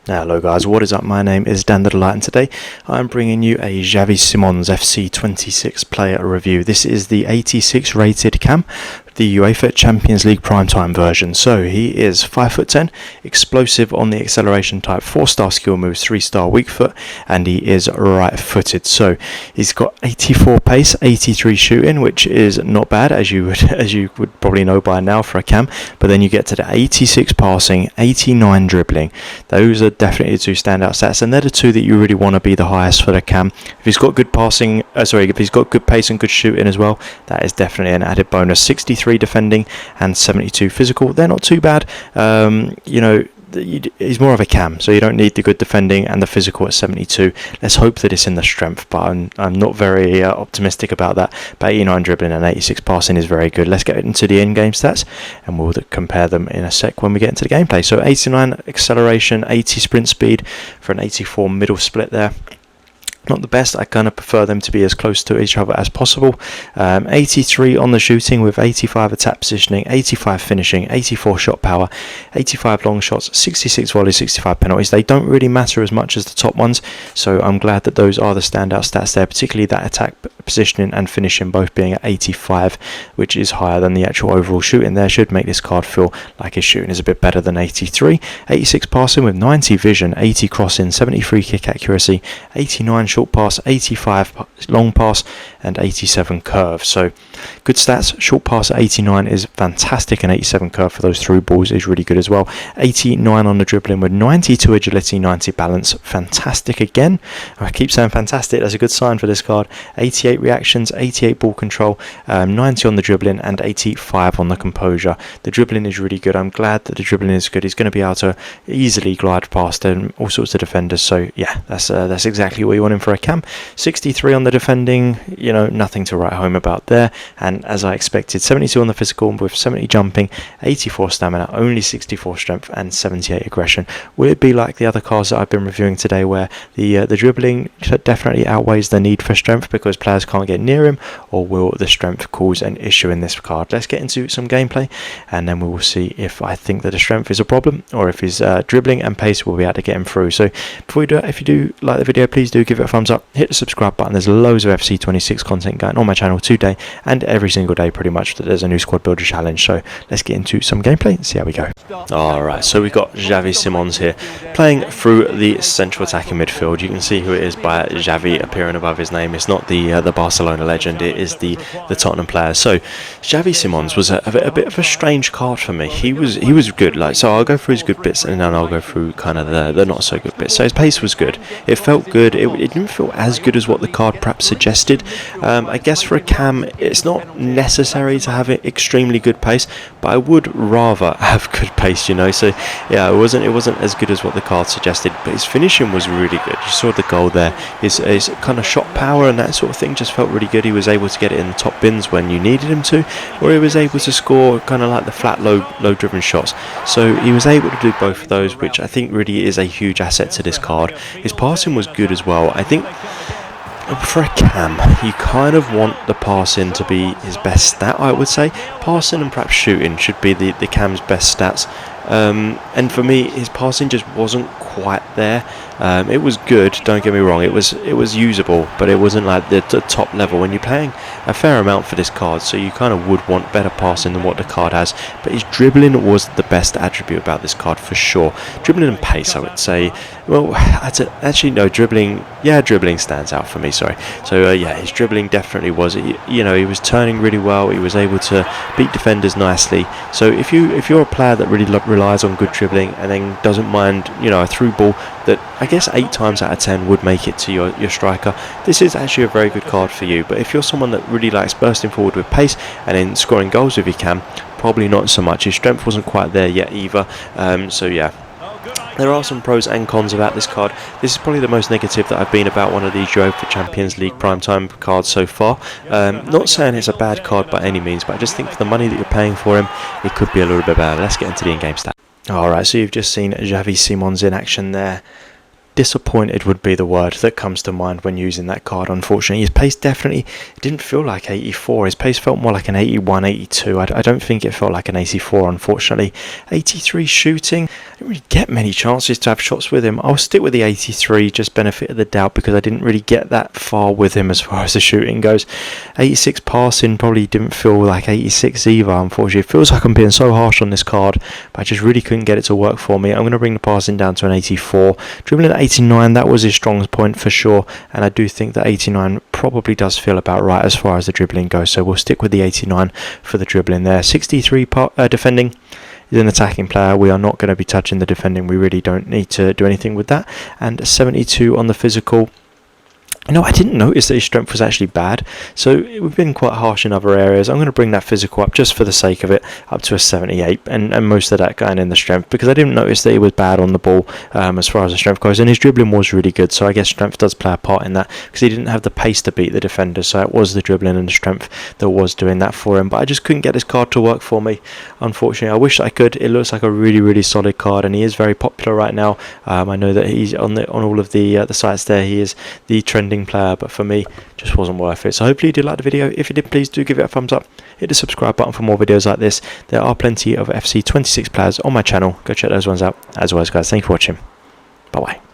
Hello guys, what is up? My name is Dan the Delight and today I'm bringing you a Xavi Simons FC 26 player review. This is the 86 rated cam, the UEFA Champions League Primetime version. So he is 5'10", explosive on the acceleration type, 4-star skill moves, 3-star weak foot, and he is right footed. So he's got 84 pace, 83 shooting, which is not bad as you would probably know by now for a cam. But then you get to the 86 passing, 89 dribbling. Those are definitely the two standout stats, and they're the two that you really want to be the highest for the cam. If he's got good passing, if he's got good pace and good shooting as well, that is definitely an added bonus. 63 defending and 72 physical. They're not too bad. He's more of a cam, so you don't need the good defending and the physical at 72. Let's hope that it's in the strength, but I'm not very optimistic about that. But 89 dribbling and 86 passing is very good. Let's get into the in-game stats, and we'll compare them in a sec when we get into the gameplay. So 89 acceleration, 80 sprint speed for an 84 middle split there. Not the best. I kind of prefer them to be as close to each other as possible. 83 on the shooting with 85 attack positioning, 85 finishing, 84 shot power, 85 long shots, 66 volleys, 65 penalties. They don't really matter as much as the top ones, so I'm glad that those are the standout stats there, particularly that attack positioning and finishing both being at 85, which is higher than the actual overall shooting there. Should make this card feel like his shooting is a bit better than 83. 86 passing with 90 vision, 80 crossing, 73 kick accuracy, 89 short pass, 85 long pass, and 87 curve. So good stats. Short pass at 89 is fantastic, and 87 curve for those through balls is really good as well. 89 on the dribbling with 92 agility, 90 balance. Fantastic again. I keep saying fantastic. That's a good sign for this card. 88 reactions, 88 ball control, 90 on the dribbling, and 85 on the composure. The dribbling is really good. I'm glad that the dribbling is good. He's going to be able to easily glide past all sorts of defenders. So yeah, that's exactly what you want him for a cam. 63 on the defending, nothing to write home about there. And as I expected, 72 on the physical with 70 jumping, 84 stamina, only 64 strength, and 78 aggression. Will it be like the other cards that I've been reviewing today, where the dribbling definitely outweighs the need for strength because players can't get near him, or will the strength cause an issue in this card? Let's get into some gameplay, and then we will see if I think that the strength is a problem, or if his dribbling and pace will be able to get him through. So before we do it, if you do like the video, please do give it a thumbs up, hit the subscribe button. There's loads of FC 26 content going on my channel today, and every single day pretty much that there's a new squad builder challenge. So let's get into some gameplay and see how we go. Alright, so we've got Xavi Simons here playing through the central attacking midfield. You can see who it is by Xavi appearing above his name. It's not the Barcelona legend, it is the Tottenham player. So Xavi Simons was a bit of a strange card for me. He was good, so I'll go through his good bits and then I'll go through kind of the not so good bits. So his pace was good. It felt good. It didn't feel as good as what the card perhaps suggested. I guess for a cam it's not necessary to have extremely good pace, but I would rather have good pace, so yeah, it wasn't as good as what the card suggested, but his finishing was really good. You saw the goal there. His kind of shot power and that sort of thing just felt really good. He was able to get it in the top bins when you needed him to, or he was able to score kind of like the flat low driven shots. So he was able to do both of those, which I think really is a huge asset to this card. His passing was good as well. I think for a cam, you kind of want the passing to be his best stat, I would say. Passing and perhaps shooting should be the cam's best stats. And for me, his passing just wasn't quite there. It was good, don't get me wrong, it was usable, but it wasn't like the top level. When you're paying a fair amount for this card, so you kind of would want better passing than what the card has. But his dribbling was the best attribute about this card for sure. Dribbling and pace, I would say. Well, actually no, dribbling stands out for me, sorry. So yeah, his dribbling definitely was, he was turning really well. He was able to beat defenders nicely. So if you're a player that really relies on good dribbling and then doesn't mind, a through ball that I guess 8 times out of 10 would make it to your striker, this is actually a very good card for you. But if you're someone that really likes bursting forward with pace and then scoring goals if you can, probably not so much. His strength wasn't quite there yet either. So yeah, there are some pros and cons about this card. This is probably the most negative that I've been about one of these UEFA Champions League Primetime cards so far. Not saying it's a bad card by any means, but I just think for the money that you're paying for him, it could be a little bit better. Let's get into the in-game stat. Alright, so you've just seen Xavi Simons in action there. disappointed would be the word that comes to mind when using that card. Unfortunately, his pace definitely didn't feel like 84. His pace felt more like an 81, 82. I don't think it felt like an 84, unfortunately. 83 shooting, I didn't really get many chances to have shots with him. I'll stick with the 83, just benefit of the doubt, because I didn't really get that far with him as far as the shooting goes. 86 passing probably didn't feel like 86 either, unfortunately. It feels like I'm being so harsh on this card, but I just really couldn't get it to work for me. I'm going to bring the passing down to an 84. Dribbling at 89, that was his strong point for sure, and I do think that 89 probably does feel about right as far as the dribbling goes, so we'll stick with the 89 for the dribbling there. 63 defending. He's an attacking player. We are not going to be touching the defending. We really don't need to do anything with that. And 72 on the physical. I didn't notice that his strength was actually bad, so we've been quite harsh in other areas. I'm going to bring that physical up just for the sake of it, up to a 78, and most of that going in the strength, because I didn't notice that he was bad on the ball as far as the strength goes, and his dribbling was really good, so I guess strength does play a part in that, because he didn't have the pace to beat the defender, so it was the dribbling and the strength that was doing that for him, but I just couldn't get this card to work for me, unfortunately. I wish I could. It looks like a really, really solid card, and he is very popular right now. I know that he's on all of the sites there, he is the trending player, but for me, just wasn't worth it. So hopefully you did like the video. If you did, please do give it a thumbs up, hit the subscribe button for more videos like this. There are plenty of FC 26 players on my channel. Go check those ones out. As always, guys, thank you for watching. Bye bye.